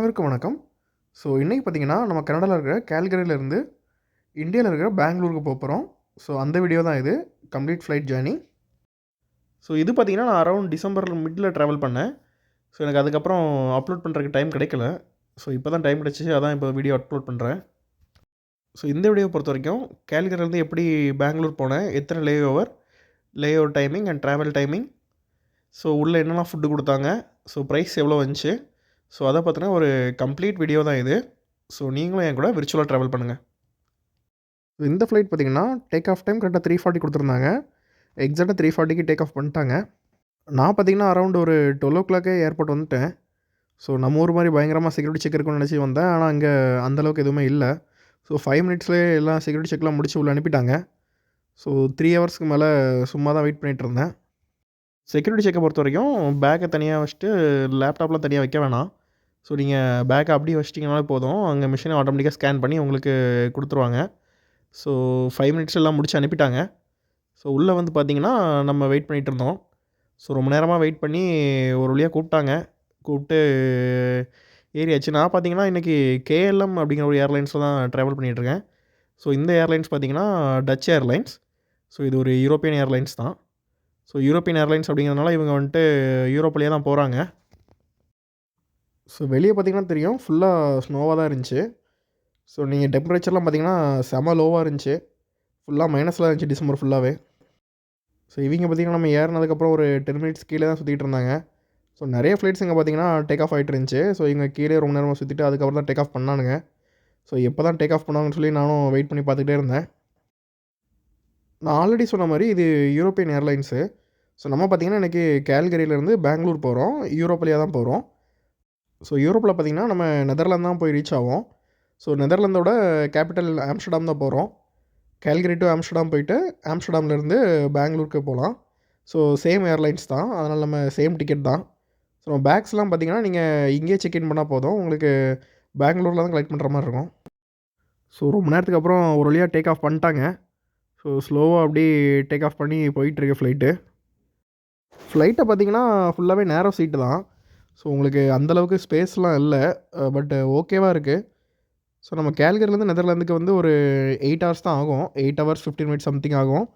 அனைவருக்கும் வணக்கம். இன்னைக்கு பார்த்தீங்கன்னா, நம்ம கனடால இருக்கிற கால்கரியிலேருந்து இந்தியால இருக்கிற பெங்களூருக்கு போப்போறோம். அந்த வீடியோ தான் இது. Complete flight journey. இது பார்த்தீங்கன்னா, நான் அரவுண்ட் டிசம்பர் மிட்ல ட்ராவல் பண்ணேன். எனக்கு அதுக்கப்புறம் அப்லோட் பண்ணுறதுக்கு டைம் கிடைக்கல. இப்போ தான் டைம் கிடைச்சிச்சு. அதான் இப்போ வீடியோ அப்லோட் பண்ணுறேன். இந்த வீடியோவை பொறுத்தவரைக்கும் கால்கரியிலேருந்து எப்படி பெங்களூர் போனேன், எத்தனை layover timing and travel timing, உள்ளே என்னெல்லாம் ஃபுட்டு குடுத்தாங்க, ப்ரைஸ் எவ்வளோ வந்துச்சு, அதை பற்றின ஒரு கம்ப்ளீட் வீடியோ தான் இது. நீங்களும் என் கூட விர்ச்சுவலாக ட்ராவல் பண்ணுங்கள். இந்த ஃப்ளைட் பார்த்தீங்கன்னா, டேக் ஆஃப் டைம் கரெக்டாக 3:40 கொடுத்துருந்தாங்க. எக்ஸாக்டாக 3:40க்கு டேக் ஆஃப் பண்ணிட்டாங்க. நான் பார்த்தீங்கன்னா, அரௌண்ட் ஒரு 12:00 ஏர்போர்ட் வந்துட்டேன். நம்ம ஊர் மாதிரி பயங்கரமாக செக்யூரிட்டி செக் இருக்குன்னு நினச்சி வந்தேன். ஆனால் அங்கே அந்தளவுக்கு எதுவுமே இல்லை. 5 மினிட்ஸ்லேயே எல்லாம் செக்யூரிட்டி செக்லாம் முடிச்சு உள்ளே அனுப்பிட்டாங்க. 3 ஹவர்ஸ்க்கு மேலே சும்மா தான் வெயிட் பண்ணிகிட்டு இருந்தேன். செக்யூரிட்டி செக்கை பொறுத்த வரைக்கும் பேக்கை தனியாக வச்சுட்டு லேப்டாப்லாம் தனியாக வைக்க வேணாம். நீங்கள் பேக்கை அப்படியே வச்சிட்டிங்கனாலே போதும். அங்கே மிஷினை ஆட்டோமேட்டிக்காக ஸ்கேன் பண்ணி உங்களுக்கு கொடுத்துருவாங்க. 5 மினிட்ஸ் எல்லாம் முடிச்சு அனுப்பிட்டாங்க. உள்ளே வந்து பார்த்திங்கன்னா, நம்ம வெயிட் பண்ணிகிட்டு இருந்தோம். ரொம்ப நேரமாக வெயிட் பண்ணி ஒரு வழியாக கூப்பிட்டு ஏறியாச்சு. நான் பார்த்தீங்கன்னா, இன்றைக்கி KLM அப்படிங்கிற ஒரு ஏர்லைன்ஸில் தான் ட்ராவல் பண்ணிகிட்ருக்கேன். இந்த ஏர்லைன்ஸ் பார்த்திங்கன்னா டச் ஏர்லைன்ஸ். இது ஒரு யூரோப்பியன் ஏர்லைன்ஸ் தான். யூரோப்பியன் ஏர்லைன்ஸ் அப்படிங்கிறதுனால இவங்க வந்துட்டு யூரோப் வழியாக தான் போகிறாங்க. வெளியே பார்த்திங்கன்னா தெரியும், ஃபுல்லாக ஸ்னோவாக தான் இருந்துச்சு. நீங்கள் டெம்பரேச்சர்லாம் பார்த்திங்கன்னா செம லோவாக இருந்துச்சு. ஃபுல்லாக மைனஸில் இருந்துச்சு டிசம்பர் ஃபுல்லாகவே. இவங்க பார்த்திங்கன்னா நம்ம ஏறினதுக்கப்புறம் ஒரு 10 மினிட்ஸ் கீழே தான் சுற்றிட்டு இருந்தாங்க. நிறைய ஃப்ளைட்ஸ் இங்கே பார்த்திங்கன்னா டேக் ஆஃப் ஆகிட்டு இருந்துச்சு. இவங்க கீழே ரொம்ப நேரமாக சுற்றிட்டு அதுக்கப்புறம் தான் டேக் ஆஃப் பண்ணானுங்க. எப்போ தான் டேக் ஆஃப் பண்ணாங்கன்னு சொல்லி நானும் வெயிட் பண்ணி பார்த்துக்கிட்டே இருந்தேன். நான் ஆல்ரெடி சொன்ன மாதிரி இது யூரோப்பியன் ஏர்லைன்ஸு. நம்ம பார்த்திங்கன்னா இன்றைக்கி கால்கரியிலேருந்து பெங்களூர் போகிறோம். யூரோப் வழியாக தான் போகிறோம். யூரோப்பில் பார்த்திங்கன்னா நம்ம நெதர்லாந்து தான் போய் ரீச் ஆகும். நெதர்லாந்தோட கேபிட்டல் ஆம்ஸ்டர்டாம் தான் போகிறோம். கால்கரி டு ஆம்ஸ்டர்டாம் போயிட்டு ஆம்ஸ்டர்டாம்லேருந்து பெங்களூருக்கு போகலாம். சேம் ஏர்லைன்ஸ் தான். அதனால் நம்ம சேம் டிக்கெட் தான். நம்ம பேக்ஸ்லாம் பார்த்திங்கன்னா நீங்கள் இங்கேயே செக்இன் பண்ணால் போதும். உங்களுக்கு பெங்களூரில் தான் கலெக்ட் பண்ணுற மாதிரி இருக்கும். ரொம்ப நேரத்துக்கு அப்புறம் ஒரு வழியாக டேக் ஆஃப் பண்ணிட்டாங்க. ஸ்லோவாக அப்படி டேக் ஆஃப் பண்ணி போயிட்டுருக்கு ஃப்ளைட்டை பார்த்திங்கன்னா ஃபுல்லாகவே நேரோ சீட்டு தான். உங்களுக்கு அந்தளவுக்கு ஸ்பேஸ்லாம் இல்லை. பட் ஓகேவாக இருக்குது. நம்ம கால்கரிலேருந்து நெதர்லாந்துக்கு வந்து ஒரு 8 ஹவர்ஸ் தான் ஆகும். 8 ஹவர்ஸ் 15 மினிட்ஸ் சம்திங் ஆகும்.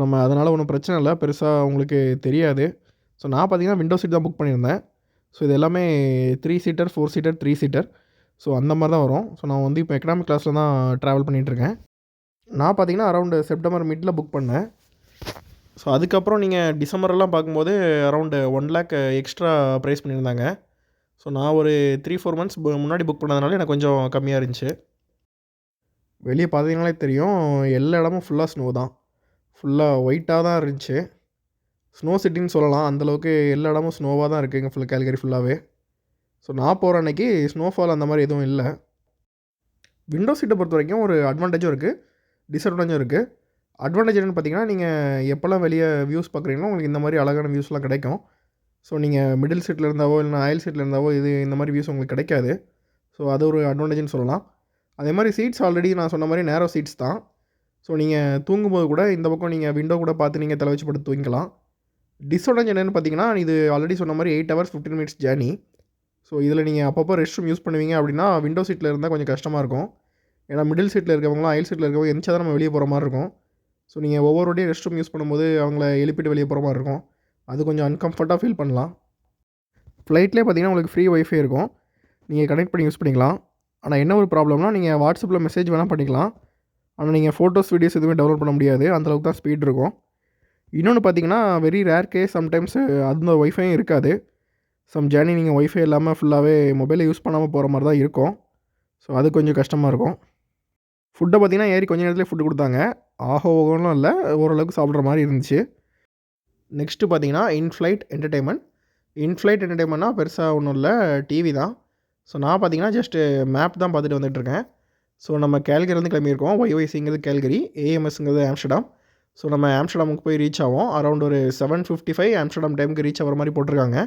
நம்ம அதனால் ஒன்றும் பிரச்சனை இல்லை, பெருசாக உங்களுக்கு தெரியாது. நான் பார்த்திங்கன்னா விண்டோ சீட் தான் புக் பண்ணியிருந்தேன். இது எல்லாமே 3 சீட்டர், 4 சீட்டர், 3 சீட்டர். அந்த மாதிரி தான் வரும். நான் வந்து இப்போ எக்கனாமிக் கிளாஸில் தான் ட்ராவல் பண்ணிகிட்ருக்கேன். நான் பார்த்திங்கன்னா அரௌண்டு செப்டம்பர் மிட்டில் புக் பண்ணேன். அதுக்கப்புறம் நீங்கள் டிசம்பரெல்லாம் பார்க்கும்போது அரௌண்டு 1,00,000 எக்ஸ்ட்ரா ப்ரைஸ் பண்ணியிருந்தாங்க. நான் ஒரு 3-4 மந்த்ஸ் முன்னாடி புக் பண்ணதுனால எனக்கு கொஞ்சம் கம்மியாக இருந்துச்சு. வெளியே பார்த்தீங்கனாலே தெரியும், எல்லா இடமும் ஃபுல்லாக ஸ்னோ தான். ஃபுல்லாக ஒயிட்டாக தான் இருந்துச்சு. ஸ்னோ சிட்டின்னு சொல்லலாம். அந்தளவுக்கு எல்லா இடமும் ஸ்னோவாக தான் இருக்குது இங்கே கால்கரி ஃபுல்லாகவே. நான் போகிற அன்றைக்கி ஸ்னோஃபால் அந்த மாதிரி எதுவும் இல்லை. விண்டோ சீட்டை பொறுத்த வரைக்கும் ஒரு அட்வான்டேஜும் இருக்குது, டிஸ்அட்வான்டேஜும் இருக்குது. அட்வான்டேஜ் என்னென்னு பார்த்தீங்கன்னா, நீங்கள் எப்போல்லாம் வெளியே வியூஸ் பார்க்குறீங்களோ உங்களுக்கு இந்த மாதிரி அழகான வியூஸ்லாம் கிடைக்கும். நீங்கள் மிடில் சீட்டில் இருந்தாவோ இல்லைனா ஆயில் சீட்டில் இருந்தாவோ இந்த மாதிரி வியூஸ் உங்களுக்கு கிடைக்காது. அது ஒரு அட்வான்டேஜ்னு சொல்லலாம். அதே மாதிரி சீட்ஸ் ஆல்ரெடி நான் சொன்ன மாதிரி நேரோ சீட்ஸ் தான். நீங்கள் தூங்கும்போது கூட இந்த பக்கம் நீங்கள் விண்டோ கூட பார்த்து நீங்கள் தலை வச்சு படுத்து தூங்கிக்கலாம். டிஸ்அட்வான்டேஜ் என்னென்னு பார்த்தீங்கன்னா, இது ஆல்ரெடி சொன்ன மாதிரி 8 ஹவர்ஸ் 15 மினிட்ஸ் ஜேர்னி. இதில் நீங்கள் அப்பப்போ ரெஸ்ட் ரூம் யூஸ் பண்ணுவீங்க அப்படின்னா விண்டோ சீட்டில் இருந்தால் கொஞ்சம் கஷ்டமாக இருக்கும். ஏன்னா மிடில் சீட்டில் இருக்கவங்களாம் ஆயில் சீட்டில் இருக்கவங்க எந்திரிச்சா தான் நம்ம வெளியே போகிற மாதிரி இருக்கும். நீங்கள் ஒவ்வொரு வாட்டியும் ரெஸ்ட் ரூம் யூஸ் பண்ணும்போது அவங்கள எழுப்பிட்டு வெளியே போகிற மாதிரி இருக்கும். அது கொஞ்சம் அன்கம்ஃபர்ட்டாக ஃபீல் பண்ணலாம். ஃப்ளைட்லேயே பார்த்தீங்கன்னா உங்களுக்கு ஃப்ரீ ஒய்ஃபை இருக்கும். நீங்கள் கனெக்ட் பண்ணி யூஸ் பண்ணிக்கலாம். ஆனால் என்ன ஒரு ப்ராப்ளம்னா, நீங்கள் வாட்ஸ்அப்பில் மெசேஜ் வேணால் பண்ணிக்கலாம். ஆனால் நீங்கள் ஃபோட்டோஸ், வீடியோஸ் எதுவுமே டவுன்லோட் பண்ண முடியாது. அந்தளவுக்கு தான் ஸ்பீட் இருக்கும். இன்னொன்று பார்த்தீங்கன்னா, வெரி ரேர் கேஸ் சம்டைம்ஸ் அந்த ஒய்ஃபையும் இருக்காது. சம் ஜேர்னி நீங்கள் ஒய்ஃபை இல்லாமல் ஃபுல்லாகவே மொபைலை யூஸ் பண்ணாமல் போகிற மாதிரி தான் இருக்கும். அது கொஞ்சம் கஷ்டமாக இருக்கும். ஃபுட்டை பார்த்திங்கன்னா ஏறி கொஞ்சம் நேரத்துலேயே ஃபுட்டு கொடுத்தாங்க. ஓகோலாம் இல்லை, ஓரளவுக்கு சாப்பிட்ற மாதிரி இருந்துச்சு. நெக்ஸ்ட்டு பார்த்தீங்கன்னா இன்ஃப்ளைட் என்டர்டெயின்மெண்ட்னா பெருசாக ஒன்றும் இல்லை, டிவி தான். நான் பார்த்தீங்கன்னா ஜஸ்ட்டு மேப் தான் பார்த்துட்டு வந்துட்டுருக்கேன். நம்ம கால்கரிலேருந்து கிளம்பியிருக்கோம். YYCங்கிறது கால்கரி, AMSங்கிறது ஆம்ஸ்டர்டாம். நம்ம ஆம்ஸ்டர்டாமுக்கு போய் ரீச் ஆகும். அரௌண்ட் ஒரு 7:55 ஆம்ஸ்டர்டாம் டைமுக்கு ரீச் ஆகிற மாதிரி போட்டிருக்காங்க.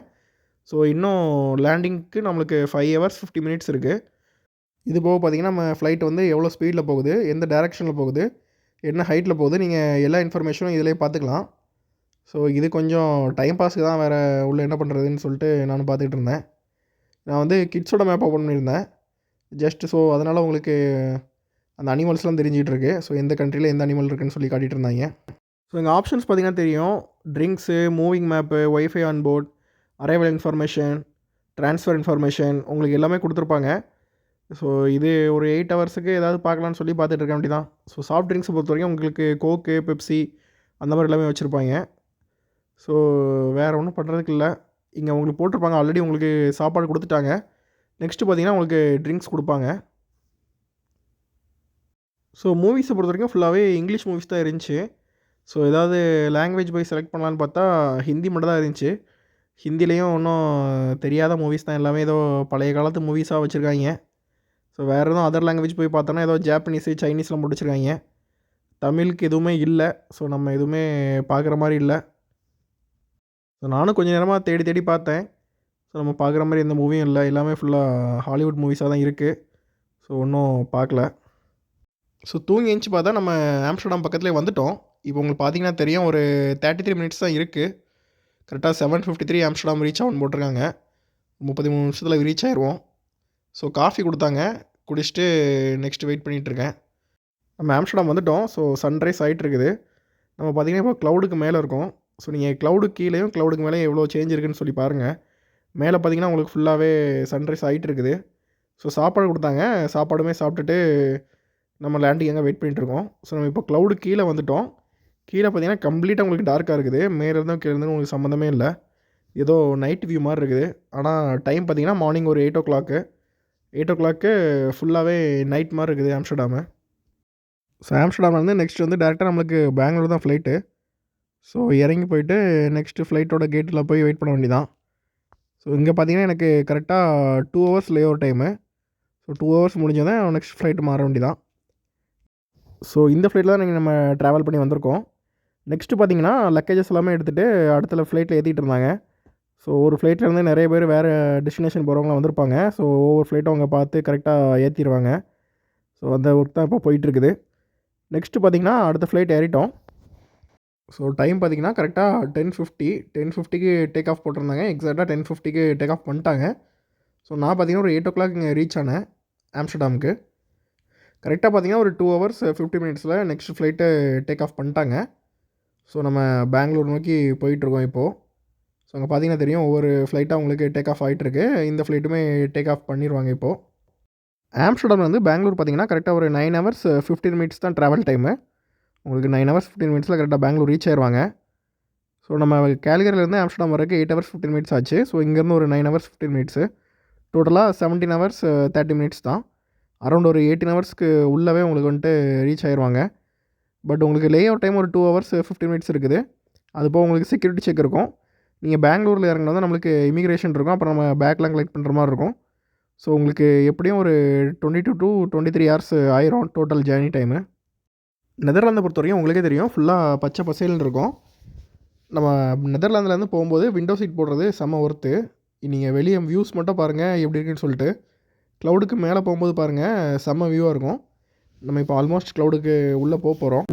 இன்னும் லேண்டிங்க்கு நம்மளுக்கு 5 ஹவர்ஸ் 50 மினிட்ஸ் இருக்குது. இது போக பார்த்திங்கன்னா நம்ம ஃப்ளைட் வந்து எவ்வளோ ஸ்பீடில் போகுது, எந்த டைரெக்ஷனில் போகுது, என்ன ஹைட்டில் போகுது, நீங்கள் எல்லா இன்ஃபர்மேஷனும் இதிலே பார்த்துக்கலாம். இது கொஞ்சம் டைம் பாஸுக்கு தான், வேறு உள்ள என்ன பண்ணுறதுன்னு சொல்லிட்டு நானும் பார்த்துக்கிட்டு இருந்தேன். நான் வந்து கிட்ஸோட மேப் ஓப்பன் பண்ணியிருந்தேன். ஜஸ்ட் ஸோ அதனால் உங்களுக்கு அந்த அனிமல்ஸ்லாம் தெரிஞ்சுக்கிட்டு இருக்கு. ஸோ எந்த கண்ட்ரியில் எந்த அனிமல் இருக்குன்னு சொல்லி காட்டிகிட்டு இருந்தாங்க. ஸோ எங்கள் ஆப்ஷன்ஸ் பார்த்தீங்கன்னா தெரியும். Drinks, moving map, wifi on board, arrival information, transfer information உங்களுக்கு எல்லாமே கொடுத்துருப்பாங்க. ஸோ இது ஒரு 8 ஹவர்ஸுக்கு ஏதாவது பார்க்கலான்னு சொல்லி பார்த்துட்டு இருக்க வேண்டியதான். ஸோ சாஃப்ட் ட்ரிங்க்ஸை பொறுத்த வரைக்கும் உங்களுக்கு கோக்கு, பெப்சி அந்த மாதிரி எல்லாமே வச்சுருப்பாங்க. ஸோ வேறு ஒன்றும் பண்ணுறதுக்கு இல்லை. இங்கே உங்களுக்கு போட்டிருப்பாங்க. ஆல்ரெடி உங்களுக்கு சாப்பாடு கொடுத்துட்டாங்க. நெக்ஸ்ட்டு பார்த்தீங்கன்னா உங்களுக்கு ட்ரிங்க்ஸ் கொடுப்பாங்க. ஸோ மூவிஸை பொறுத்த வரைக்கும் ஃபுல்லாகவே இங்கிலீஷ் மூவிஸ் தான் இருந்துச்சு. ஸோ ஏதாவது லாங்குவேஜ் போய் செலக்ட் பண்ணலான்னு பார்த்தா ஹிந்தி மட்டும் தான் இருந்துச்சு. ஹிந்திலேயும் ஒன்றும் தெரியாத மூவிஸ் தான் எல்லாமே ஏதோ பழைய காலத்து மூவிஸாக வச்சுருக்காங்க. ஸோ வேறு எதுவும் அதர் லாங்குவேஜ் போய் பார்த்தோன்னா ஏதோ ஜாப்பனீஸு, சைனீஸ்லாம் போட்டு வச்சுருக்காங்க. தமிழுக்கு எதுவுமே இல்லை. ஸோ நம்ம எதுவுமே பார்க்குற மாதிரி இல்லை. ஸோ நானும் கொஞ்சம் நேரமாக தேடி தேடி பார்த்தேன். ஸோ நம்ம பார்க்குற மாதிரி எந்த மூவியும் இல்லை. எல்லாமே ஃபுல்லாக ஹாலிவுட் மூவிஸாக தான் இருக்குது. ஸோ ஒன்றும் பார்க்கல. ஸோ தூங்கி எந்திச்சு பார்த்தா நம்ம ஆம்ஸ்டர்டாம் பக்கத்துலேயே வந்துட்டோம். இப்போ உங்களுக்கு பார்த்தீங்கன்னா தெரியும் ஒரு 33 மினிட்ஸ் தான் இருக்குது. கரெக்டாக 7:53 ஆம்ஸ்டர்டாம் ரீச் ஆகும்னு போட்டிருக்காங்க. 33 நிமிஷத்தில் ரீச் ஆயிடுவோம். ஸோ காஃபி கொடுத்தாங்க. குடிச்சிட்டு நெக்ஸ்ட்டு வெயிட் பண்ணிகிட்ருக்கேன். நம்ம ஆம்ஸ்டர்டாம் வந்துவிட்டோம். ஸோ சன்ரைஸ் ஆகிட்டு இருக்குது. நம்ம பார்த்திங்கன்னா இப்போ க்ளவுடுக்கு மேலே இருக்கோம். ஸோ நீங்கள் க்ளவுடுக்கு கீழேயும் க்ளவுடுக்கு மேலே எவ்வளோ சேஞ்ச் இருக்குதுன்னு சொல்லி பாருங்கள். மேலே பார்த்திங்கன்னா உங்களுக்கு ஃபுல்லாகவே சன்ரைஸ் ஆகிட்டு இருக்குது. ஸோ சாப்பாடு கொடுத்தாங்க. சாப்பாடுமே சாப்பிட்டுட்டு நம்ம லேண்டுக்கு எங்கே வெயிட் பண்ணிகிட்ருக்கோம். ஸோ நம்ம இப்போ க்ளவுடு கீழே வந்துவிட்டோம். கீழே பார்த்திங்கன்னா கம்ப்ளீட்டாக உங்களுக்கு டார்க்காக இருக்குது. மேலே இருந்தும் கீழே இருந்தும் உங்களுக்கு சம்மந்தமே இல்லை. ஏதோ நைட் வியூ மாதிரி இருக்குது. ஆனால் டைம் பார்த்திங்கன்னா மார்னிங் ஒரு 8 o'clock. 8 o'clock ஃபுல்லாகவே நைட் மாதிரி இருக்குது ஆம்ஸ்டர்டாமு. ஸோ ஆம்ஸ்டர்டாம்லேருந்து நெக்ஸ்ட் வந்து டேரெக்டாக நம்மளுக்கு பெங்களூர் தான் ஃப்ளைட்டு. ஸோ இறங்கி போயிட்டு நெக்ஸ்ட்டு ஃப்ளைட்டோட கேட்டில் போய் வெயிட் பண்ண வேண்டியதான். ஸோ இங்கே பார்த்தீங்கன்னா எனக்கு கரெக்டாக 2 hours layover time. So 2 hours முடிஞ்சதான் நெக்ஸ்ட் ஃப்ளைட்டு மாற வேண்டியதான். ஸோ இந்த ஃப்ளைட்டில் தான் நம்ம ட்ராவல் பண்ணி வந்திருக்கோம். நெக்ஸ்ட்டு பார்த்தீங்கன்னா லக்கேஜஸ் எல்லாமே எடுத்துகிட்டு அடுத்த ஃப்ளைட்டில் ஏற்றிட்டு இருந்தாங்க. ஸோ ஒரு ஃப்ளைட்லேருந்து நிறைய பேர் வேறு டெஸ்டினேஷன் போகிறவங்களாம் வந்திருப்பாங்க. ஸோ ஒவ்வொரு ஃப்ளைட்டும் அவங்க பார்த்து கரெக்டாக ஏற்றிடுவாங்க. ஸோ அந்த ஒர்க் தான் இப்போ போயிட்டுருக்குது. நெக்ஸ்ட்டு பார்த்திங்கன்னா அடுத்த ஃப்ளைட் ஏறிட்டோம். ஸோ டைம் பார்த்திங்கன்னா கரெக்டாக 10:50க்கு டேக் ஆஃப் போட்டிருந்தாங்க. எக்ஸாக்டாக 10:50க்கு டேக் ஆஃப் பண்ணிட்டாங்க. ஸோ நான் பார்த்திங்கன்னா ஒரு 8 o'clock இங்கே ரீச் ஆனேன் ஆம்ஸ்டர்டாமுக்கு. கரெக்டாக பார்த்திங்கன்னா ஒரு 2 hours 50 minutes next flight take off பண்ணிட்டாங்க. ஸோ நம்ம பெங்களூர் நோக்கி போயிட்டுருக்கோம் இப்போது. ஸோ அங்கே பார்த்திங்கன்னா தெரியும் ஒவ்வொரு ஃப்ளைட்டாக உங்களுக்கு டேக் ஆஃப் ஆகிட்டுருக்கு. இந்த ஃப்ளைட்டுமே டேக் ஆஃப் பண்ணிடுவாங்க இப்போது. ஆம்ஸ்டர்டாம் வந்து பெங்களூர் பார்த்திங்கன்னா கரெக்டாக ஒரு 9 hours 15 minutes தான் ட்ராவல் டைமு. உங்களுக்கு 9 hours 15 minutes கரெக்டாக பெங்களூர் ரீச் ஆயிடுவாங்க. ஸோ நம்ம கேல்கரியிலேருந்து ஆம்ஸ்டர்டாம் வரக்கு 8 hours 15 minutes ஆச்சு. ஸோ இங்கேருந்து ஒரு 9 hours 15 minutes. டோட்டலாக 17 hours 30 minutes தான். அரௌண்ட் ஒரு 18 hours உள்ளவே உங்களுக்கு வந்துட்டு ரீச் ஆயிடுவாங்க. பட் உங்களுக்கு லே அவுட் டைம் ஒரு 2 hours 15 minutes இருக்குது. அது போக உங்களுக்கு செக்யூரிட்டி செக் இருக்கும். நீங்கள் பெங்களூரில் இறங்கினா தான் நம்மளுக்கு இமிக்ரேஷன் இருக்கும். அப்புறம் நம்ம பேக்லாம் கலெக்ட் பண்ணுற மாதிரி இருக்கும். ஸோ உங்களுக்கு எப்படியும் ஒரு 22 to 23 hours ஆயிரும் டோட்டல் ஜேர்னி டைமு. நெதர்லாந்தை பொறுத்த வரைக்கும் உங்களுக்கே தெரியும் ஃபுல்லாக பச்சை பசேல்னு இருக்கும். நம்ம நெதர்லாந்துலேருந்து போகும்போது விண்டோ சீட் போடுறது செம்ம ஒர்த்து. நீங்கள் வெளியே வியூஸ் மட்டும் பாருங்கள் எப்படி இருக்குன்னு சொல்லிட்டு. க்ளவுடுக்கு மேலே போகும்போது பாருங்கள் செம்ம வியூவாக இருக்கும். நம்ம இப்போ ஆல்மோஸ்ட் க்ளவுடுக்கு உள்ளே போகிறோம்.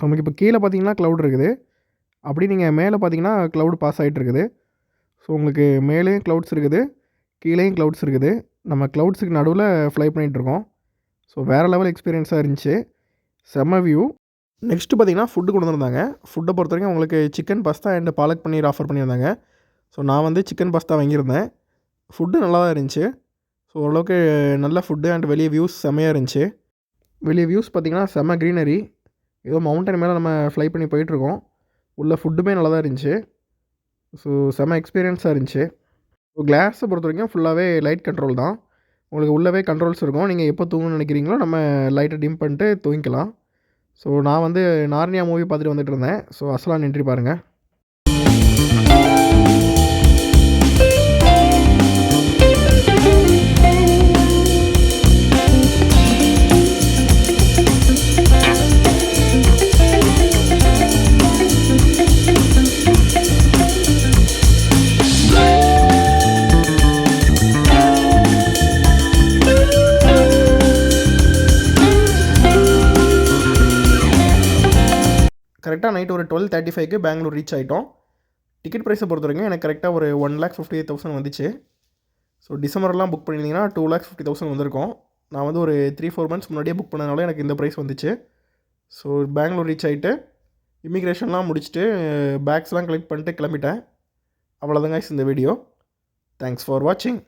நமக்கு இப்போ கீழே பார்த்தீங்கன்னா க்ளவுட் இருக்குது. அப்படியே நீங்க மேலே பார்த்தீங்கன்னா க்ளவுட் பாஸ் ஆயிட்டு இருக்குது. ஸோ உங்களுக்கு மேலேயும் க்ளவுட்ஸ் இருக்குது. கீழேயும் க்ளவுட்ஸ் இருக்குது. நம்ம க்ளவுட்ஸுக்கு நடுவுல ஃப்ளை பண்ணிகிட்ருக்கோம். ஸோ வேறு லெவல் எக்ஸ்பீரியன்ஸாக இருந்துச்சு. செம்ம வியூ. நெக்ஸ்ட்டு பார்த்தீங்கன்னா ஃபுட்டு கொண்டு வந்திருந்தாங்க. ஃபுட்டை பொறுத்தவரைக்கும் உங்களுக்கு chicken pasta and palak paneer offer பண்ணியிருந்தாங்க. ஸோ நான் வந்து சிக்கன் பாஸ்தா வாங்கியிருந்தேன். ஃபுட்டு நல்லா தான் இருந்துச்சு. ஸோ ஓரளவுக்கு நல்ல ஃபுட்டு அண்ட் வெளிய வியூஸ் செம்மையாக இருந்துச்சு. வெளிய வியூஸ் பார்த்தீங்கன்னா செம்ம க்ரீனரி. ஏதோ மவுண்டன் மேலே நம்ம ஃப்ளை பண்ணி போயிட்டுருக்கோம். உள்ள ஃபுட்டுமே நல்லா தான் இருந்துச்சு. ஸோ செம்ம எக்ஸ்பீரியன்ஸாக இருந்துச்சு. ஸோ கிளாஸை பொறுத்த வரைக்கும் ஃபுல்லாகவே லைட் கண்ட்ரோல் தான். உங்களுக்கு உள்ளவே கண்ட்ரோல்ஸ் இருக்கும். நீங்கள் எப்போ தூங்கணும்னு நினைக்கிறீங்களோ நம்ம லைட்டை டிம் பண்ணிட்டு தூங்கிக்கலாம். ஸோ நான் வந்து நார்னியா மூவி பார்த்துட்டு வந்துட்டு இருந்தேன். ஸோ அஸ்லான் என்ட்ரி பாருங்கள். கரெக்டாக நைட் ஒரு 12:35க்கு பெங்களூர் ரீச் ஆகிட்டோம். டிக்கெட் ப்ரைஸை பொறுத்த வரைக்கும் எனக்கு கரெக்டாக ஒரு 1,58,000 வந்துச்சு. ஸோ டிசம்பர்லாம் புக் பண்ணியிருந்தீங்கன்னா 2,50,000 வந்திருக்கும். நான் வந்து ஒரு 3-4 மந்த்ஸ் முன்னாடியே புக் பண்ணதுனால எனக்கு இந்த ப்ரைஸ் வந்துச்சு. ஸோ பெங்களூர் ரீச் ஆகிட்டு இமிக்ரேஷன்லாம் முடிச்சுட்டு பேக்ஸ்லாம் கலெக்ட் பண்ணிட்டு கிளம்பிட்டேன். அவ்வளோதாங்க இந்த வீடியோ. தேங்க்ஸ் ஃபார் வாட்சிங்.